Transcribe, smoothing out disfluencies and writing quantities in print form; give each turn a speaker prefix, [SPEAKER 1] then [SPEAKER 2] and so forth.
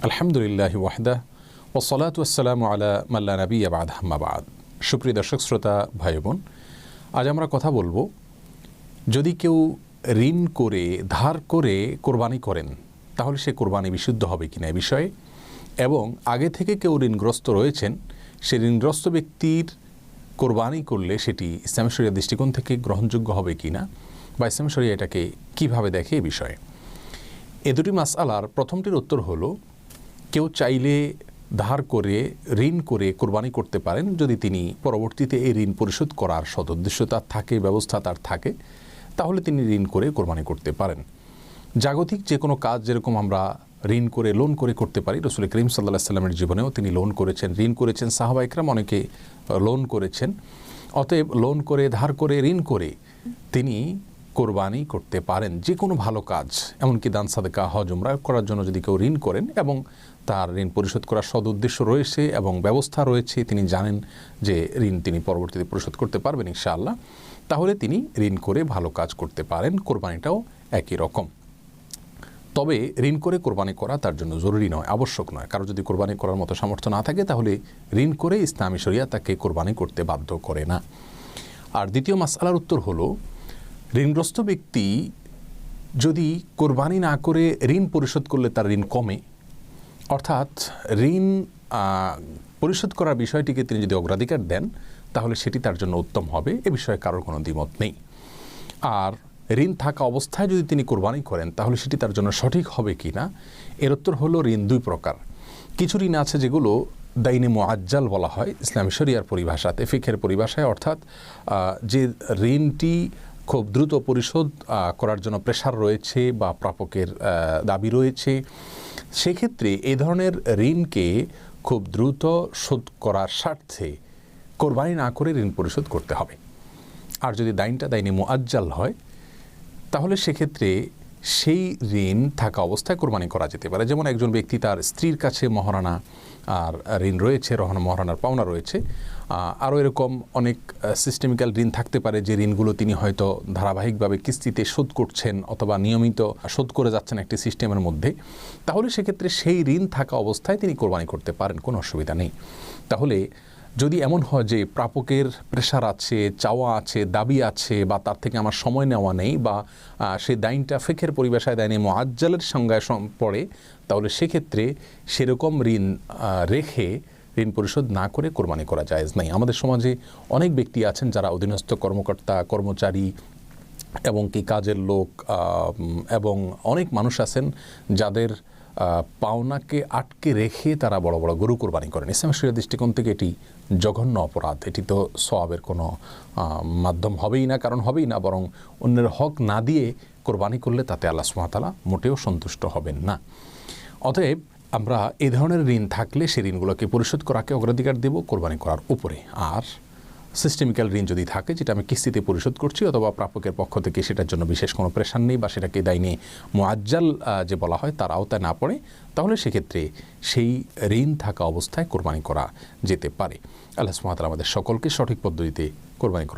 [SPEAKER 1] আলহামদুলিল্লাহি ওয়াহদাহ ওয়াসসালাতু ওয়াসসালামু আলা মান লা নাবিয়্যা বা'দাহ আম্মা বা'দ। সুপ্রিয় দর্শক শ্রোতা ভাই বোন, আজ আমরা কথা বলবো, যদি কেউ ঋণ করে ধার করে কোরবানি করেন তাহলে সে কোরবানি বিশুদ্ধ হবে কিনা এ বিষয়ে, এবং আগে থেকে কেউ ঋণগ্রস্ত রয়েছেন সে ঋণগ্রস্ত ব্যক্তির কোরবানি করলে সেটি ইসলামী শরিয়ার দৃষ্টিকোণ থেকে গ্রহণযোগ্য হবে কিনা বা ইসলামী শরিয়া এটাকে কীভাবে দেখে এ বিষয়ে। এ দুটি মাসআলার প্রথমটির উত্তর হলো, কেউ চাইলে ধার করে ঋণ করে কোরবানি করতে পারেন যদি তিনি পরবর্তীতে এই ঋণ পরিশোধ করার সদুদ্দেশ্য তার থাকে, ব্যবস্থা তার থাকে, তাহলে তিনি ঋণ করে কোরবানি করতে পারেন। জাগতিক যে কোনো কাজ যেরকম আমরা ঋণ করে লোন করে করতে পারি, রাসূল করিম সাল্লাল্লাহু আলাইহি ওয়াসাল্লামের জীবনেও তিনি লোন করেছেন, ঋণ করেছেন, সাহাবা ইকরাম অনেকে লোন করেছেন। অতএব লোন করে ধার করে ঋণ করে তিনি কোরবানি করতে পারেন যে কোনো ভালো কাজ, এমনকি দান সাদকা হজ উমরা করার জন্য যদি কেউ ঋণ করেন এবং তার ঋণ পরিশোধ করার সদুদ্দেশ্য রয়েছে এবং ব্যবস্থা রয়েছে, তিনি জানেন যে ঋণ তিনি পরবর্তীতে পরিশোধ করতে পারবেন ইনশাআল্লাহ, তাহলে তিনি ঋণ করে ভালো কাজ করতে পারেন। কোরবানিটাও একই রকম। তবে ঋণ করে কোরবানি করা তার জন্য জরুরি নয়, আবশ্যক নয়। কারো যদি কোরবানি করার মতো সামর্থ্য না থাকে তাহলে ঋণ করে ইসলামী শরিয়া তাকে কোরবানি করতে বাধ্য করে না। আর দ্বিতীয় মাসআলার উত্তর হলো, ঋণগ্রস্ত ব্যক্তি যদি কোরবানি না করে ঋণ পরিশোধ করলে তার ঋণ কমে, অর্থাৎ ঋণ পরিশোধ করার বিষয়টিকে তিনি যদি অগ্রাধিকার দেন তাহলে সেটি তার জন্য উত্তম হবে, এ বিষয়ে কারোর কোনো দ্বিমত নেই। আর ঋণ থাকা অবস্থায় যদি তিনি কোরবানি করেন তাহলে সেটি তার জন্য সঠিক হবে কি না, এর উত্তর হলো, ঋণ দুই প্রকার। কিছু ঋণ আছে যেগুলো দাইনে মুআজ্জাল বলা হয় ইসলামী শরিয়ার পরিভাষাতে, ফিকহের পরিভাষায়, অর্থাৎ যে ঋণটি খুব দ্রুত পরিশোধ করার জন্য প্রেশার রয়েছে বা প্রাপকের দাবি রয়েছে, সেক্ষেত্রে এই ধরনের ঋণকে খুব দ্রুত শোধ করার স্বার্থে কোরবানি না করে ঋণ পরিশোধ করতে হবে। আর যদি দাইনে মুআজ্জাল হয় তাহলে সেক্ষেত্রে সেই ঋণ থাকা অবস্থায় কোরবানি করা যেতে পারে। যেমন একজন ব্যক্তি তার স্ত্রীর কাছে মহারানা আর ঋণ রয়েছে, মহারানার পাওনা রয়েছে। আরও এরকম অনেক সিস্টেমিক্যাল ঋণ থাকতে পারে যে ঋণগুলো তিনি হয়তো ধারাবাহিকভাবে কিস্তিতে শোধ করছেন অথবা নিয়মিত শোধ করে যাচ্ছেন একটি সিস্টেমের মধ্যে, তাহলে সেক্ষেত্রে সেই ঋণ থাকা অবস্থায় তিনি কোরবানি করতে পারেন, কোনো অসুবিধা নেই। তাহলে যদি এমন হয় যে প্রাপকের প্রেশার আছে, চাওয়া আছে, দাবি আছে, বা তার থেকে আমার সময় নেওয়া নেই, বা সেই দাইনটা ফিকহের পরিভাষায় দাইনে মুআজ্জালের সংজ্ঞায় পড়ে, তাহলে সেক্ষেত্রে সেরকম ঋণ রেখে ঋণ পরিশোধ না করে কোরবানি করা জায়েজ নাই। আমাদের সমাজে অনেক ব্যক্তি আছেন যারা অধীনস্থ কর্মকর্তা, কর্মচারী এবং কি কাজের লোক, এবং অনেক মানুষ আছেন যাদের পাওনাকে আটকে রেখে তারা বড় বড় গরু কোরবানি করেন। ইসলামী শরিয়ার দৃষ্টিকোণ থেকে এটি জঘন্য অপরাধ। এটি তো সওয়াবের কোনো মাধ্যম হবেই না, কারণ হবেই না, বরং অন্যের হক না দিয়ে কোরবানি করলে তাতে আল্লাহ সুবহানাহু ওয়া তাআলা মোটেও সন্তুষ্ট হবেন না। অতএব আমরা এই ধরনের ঋণ থাকলে সেই ঋণগুলোকে পরিশোধ করাকে অগ্রাধিকার দেব কোরবানি করার উপরে। আর সিস্টেমিক্যাল ঋণ যদি থাকে, যেটা আমি কিস্তিতে পরিশোধ করছি অথবা প্রাপকের পক্ষ থেকে সেটার জন্য বিশেষ কোনো প্রেশার নেই, বা সেটাকে দাইনে মুআজ্জাল যে বলা হয় তার আওতায় না পড়ে, তাহলে সেক্ষেত্রে সেই ঋণ থাকা অবস্থায় কোরবানি করা যেতে পারে। আল্লাহ সুবহানাহু ওয়া তাআলা আমাদের সকলকে সঠিক পদ্ধতিতে কোরবানি করা